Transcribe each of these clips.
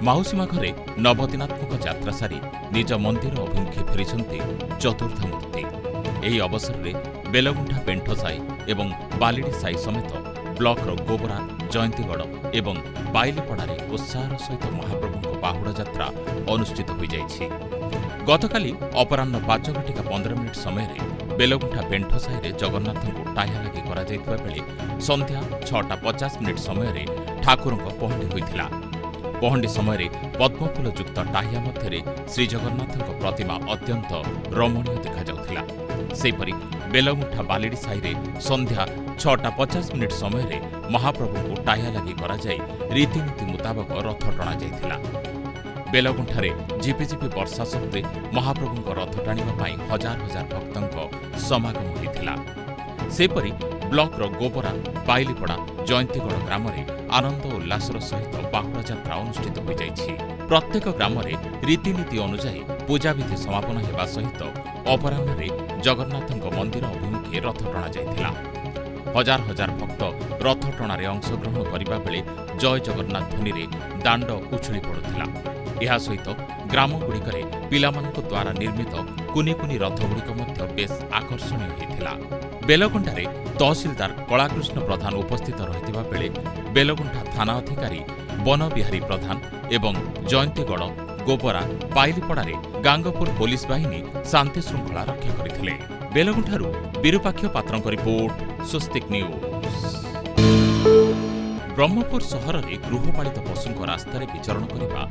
ମାଉସୀମା ଘରେ ନବଦିନାତ୍ମକ ଯାତ୍ରା ସାରି ନିଜ ମନ୍ଦିର ଅଭିମୁଖେ ଫେରିଛନ୍ତି ଚତୁର୍ଥ ମୂର୍ତ୍ତି। ଏହି ଅବସରରେ ବେଲଗୁଣ୍ଠା ପେଣ୍ଠ ସାହି ଏବଂ ବାଲିଡି ସାହି ସମେତ ବ୍ଲକର ଗୋବରା, ଜୟନ୍ତୀଗଡ଼ ଏବଂ ବାଇଲିପଡ଼ାରେ ଉତ୍ସାହର ସହିତ ମହାପ୍ରଭୁଙ୍କ ବାହୁଡ଼ା ଯାତ୍ରା ଅନୁଷ୍ଠିତ ହୋଇଯାଇଛି। ଗତକାଲି ଅପରାହ୍ନ 5:15 ସମୟରେ ବେଲଗୁଣ୍ଠା ପେଣ୍ଠ ସାହିରେ ଜଗନ୍ନାଥଙ୍କୁ ଟାହିଆ ଲାଗି କରାଯାଇଥିବା ବେଳେ ସନ୍ଧ୍ୟା 6:50 ସମୟରେ ଠାକୁରଙ୍କ ପହଣ୍ଡି ହୋଇଥିଲା। ପହଣ୍ଡି ସମୟରେ ପଦ୍ମଫୁଲ ଯୁକ୍ତ ଟାହିଆ ମଧ୍ୟରେ ଶ୍ରୀଜଗନ୍ନାଥଙ୍କ ପ୍ରତିମା ଅତ୍ୟନ୍ତ ରମଣୀୟ ଦେଖାଯାଉଥିଲା। ସେହିପରି ବେଲଗୁଣ୍ଠା ବାଲିଡି ସାହିରେ ସନ୍ଧ୍ୟା 6:50 ସମୟରେ ମହାପ୍ରଭୁଙ୍କୁ ଟାହିଆ ଲାଗି କରାଯାଇ ରୀତିନୀତି ମୁତାବକ ରଥ ଟଣାଯାଇଥିଲା। ବେଲଗୁଣ୍ଠାରେ ଝିପିଝିପି ବର୍ଷା ସତ୍ତ୍ୱେ ମହାପ୍ରଭୁଙ୍କ ରଥ ଟାଣିବା ପାଇଁ ହଜାର ହଜାର ଭକ୍ତଙ୍କ ସମାଗମ ହୋଇଥିଲା। ସେହିପରି ବ୍ଲକର ଗୋବରା, ବାଇଲିପଡ଼ା, ଜୟନ୍ତୀଗଡ଼ ଗ୍ରାମରେ ଆନନ୍ଦ ଉଲ୍ଲାସର ସହିତ ବାହୁଡ଼ା ଯାତ୍ରା ଅନୁଷ୍ଠିତ ହୋଇଯାଇଛି। ପ୍ରତ୍ୟେକ ଗ୍ରାମରେ ରୀତିନୀତି ଅନୁଯାୟୀ ପୂଜାବିଧି ସମାପନ ହେବା ସହିତ ଅପରାହ୍ନରେ ଜଗନ୍ନାଥଙ୍କ ମନ୍ଦିର ଅଭିମୁଖେ ରଥ ଟଣାଯାଇଥିଲା। ହଜାର ହଜାର ଭକ୍ତ ରଥ ଟଣାରେ ଅଂଶଗ୍ରହଣ କରିବା ବେଳେ ଜୟ ଜଗନ୍ନାଥ ଧ୍ୱନିରେ ଦାଣ୍ଡ ଉଛୁଳି ପଡ଼ୁଥିଲା। ଏହା ସହିତ ଗ୍ରାମଗୁଡ଼ିକରେ ପିଲାମାନଙ୍କ ଦ୍ୱାରା ନିର୍ମିତ କୁନି କୁନି ରଥଗୁଡ଼ିକ ମଧ୍ୟ ବେଶ୍ ଆକର୍ଷଣୀୟ ହୋଇଥିଲା। ବେଲଗୁଣ୍ଠାରେ ତହସିଲଦାର କଳାକୃଷ୍ଣ ପ୍ରଧାନ ଉପସ୍ଥିତ ରହିଥିବା ବେଳେ ବେଲଗୁଣ୍ଠା ଥାନା ଅଧିକାରୀ ବନବିହାରୀ ପ୍ରଧାନ ଏବଂ ଜୟନ୍ତୀଗଡ଼, ଗୋବରା, ବାଇଲିପଡ଼ାରେ ଗାଙ୍ଗପୁର ପୋଲିସ ବାହିନୀ ଶାନ୍ତି ଶୃଙ୍ଖଳା ରକ୍ଷା କରିଥିଲେ। ବେଲଗୁଣ୍ଠାରୁ ବିରୁପାକ୍ଷ ପାତ୍ରଙ୍କ ରିପୋର୍ଟ, ସ୍ୱସ୍ତିକ ନ୍ୟୁଜ୍। ବ୍ରହ୍ମପୁର ସହରରେ ଗୃହପାଳିତ ପଶୁଙ୍କ ରାସ୍ତାରେ ବିଚରଣ କରିବା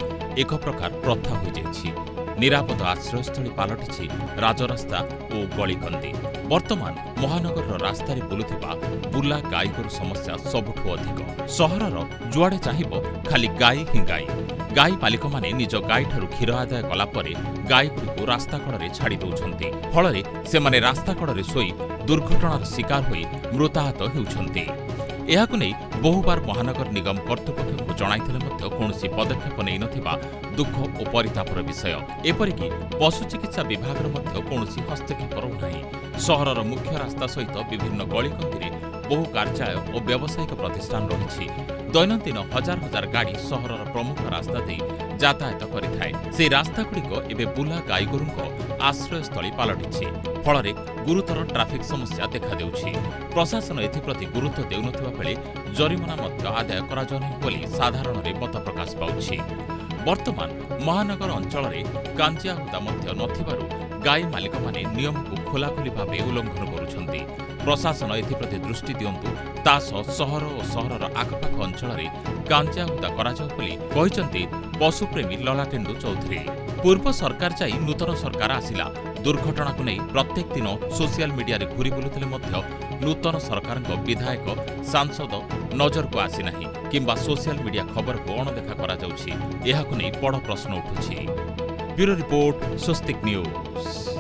ଏକ ପ୍ରକାର ପ୍ରଥା ହୋଇଯାଇଛି। ନିରାପଦ ଆଶ୍ରୟସ୍ଥଳୀ ପାଲଟିଛି ରାଜରାସ୍ତା ଓ ଗଳିକନ୍ଦି। ବର୍ତ୍ତମାନ ମହାନଗରର ରାସ୍ତାରେ ବୁଲୁଥିବା ବୁଲା ଗାଈଗୋରୁ ସମସ୍ୟା ସବୁଠୁ ଅଧିକ। ସହରର ଯୁଆଡ଼େ ଚାହିଁବ ଖାଲି ଗାଈ ହିଁ ଗାଈ। ଗାଈ ମାଲିକମାନେ ନିଜ ଗାଈଠାରୁ କ୍ଷୀର ଆଦାୟ କଲା ପରେ ଗାଈଗୁଡ଼ିକୁ ରାସ୍ତା କଡ଼ରେ ଛାଡ଼ି ଦେଉଛନ୍ତି। ଫଳରେ ସେମାନେ ରାସ୍ତା କଡ଼ରେ ଶୋଇ ଦୁର୍ଘଟଣାର ଶିକାର ହୋଇ ମୃତାହତ ହେଉଛନ୍ତି। ଏହାକୁ ନେଇ ବହୁବାର ମହାନଗର ନିଗମ କର୍ତ୍ତୃପକ୍ଷଙ୍କୁ ଜଣାଇଥିଲେ ମଧ୍ୟ କୌଣସି ପଦକ୍ଷେପ ନେଇନଥିବା ଦୁଃଖ ଓ ପରିତାପର ବିଷୟ। ଏପରିକି ପଶୁ ଚିକିତ୍ସା ବିଭାଗର ମଧ୍ୟ କୌଣସି ହସ୍ତକ୍ଷେପ ରହୁନାହିଁ। ସହରର ମୁଖ୍ୟ ରାସ୍ତା ସହିତ ବିଭିନ୍ନ ଗଳିକନ୍ଦିରେ ବହୁ କାର୍ଯ୍ୟାଳୟ ଓ ବ୍ୟବସାୟିକ ପ୍ରତିଷ୍ଠାନ ରହିଛି। ଦୈନନ୍ଦିନ ହଜାର ହଜାର ଗାଡ଼ି ସହରର ପ୍ରମୁଖ ରାସ୍ତା ଦେଇ ଯାତାୟାତ କରିଥାଏ। ସେହି ରାସ୍ତାଗୁଡ଼ିକ ଏବେ ବୁଲା ଗାଈଗୋରୁଙ୍କ ଆଶ୍ରୟସ୍ଥଳୀ ପାଲଟିଛି। ଫଳରେ ଗୁରୁତର ଟ୍ରାଫିକ୍ ସମସ୍ୟା ଦେଖାଦେଉଛି। ପ୍ରଶାସନ ଏଥିପ୍ରତି ଗୁରୁତ୍ୱ ଦେଉନଥିବା ବେଳେ ଜରିମାନା ମଧ୍ୟ ଆଦାୟ କରାଯାଉନାହିଁ ବୋଲି ସାଧାରଣରେ ମତ ପ୍ରକାଶ ପାଉଛି। ବର୍ତ୍ତମାନ ମହାନଗର ଅଞ୍ଚଳରେ କାଞ୍ଜିଆ ହୁଦା ମଧ୍ୟ ନଥିବାରୁ ଗାଈ ମାଲିକମାନେ ନିୟମକୁ ଖୋଲାଖୋଲି ଭାବେ ଉଲ୍ଲଂଘନ କରୁଛନ୍ତି। ପ୍ରଶାସନ ଏଥିପ୍ରତି ଦୃଷ୍ଟି ଦିଅନ୍ତୁ, ତା ସହ ସହର ଓ ସହରର ଆଖପାଖ ଅଞ୍ଚଳରେ କାଞ୍ଜିଆ ହୁଦା କରାଯାଉ ବୋଲି କହିଛନ୍ତି ପଶୁପ୍ରେମୀ ଲଲାଟେନ୍ଦୁ ଚୌଧୁରୀ। ପୂର୍ବ ସରକାର ଯାଇ ନୂତନ ସରକାର ଆସିଲା। ଦୁର୍ଘଟଣାକୁ ନେଇ ପ୍ରତ୍ୟେକ ଦିନ ସୋସିଆଲ ମିଡିଆରେ ଘୁରି ବୁଲୁଥିଲେ ମଧ୍ୟ ନୂତନ ସରକାରଙ୍କ ବିଧାୟକ, ସାଂସଦ ନଜରକୁ ଆସିନାହିଁ କିମ୍ବା ସୋସିଆଲ ମିଡିଆ ଖବରକୁ ଅଣଦେଖା କରାଯାଉଛି। ଏହାକୁ ନେଇ ବଡ଼ ପ୍ରଶ୍ନ ଉଠୁଛି। ବ୍ୟୁରୋ ରିପୋର୍ଟ, ସ୍ୱସ୍ତିକ ନ୍ୟୁଜ୍।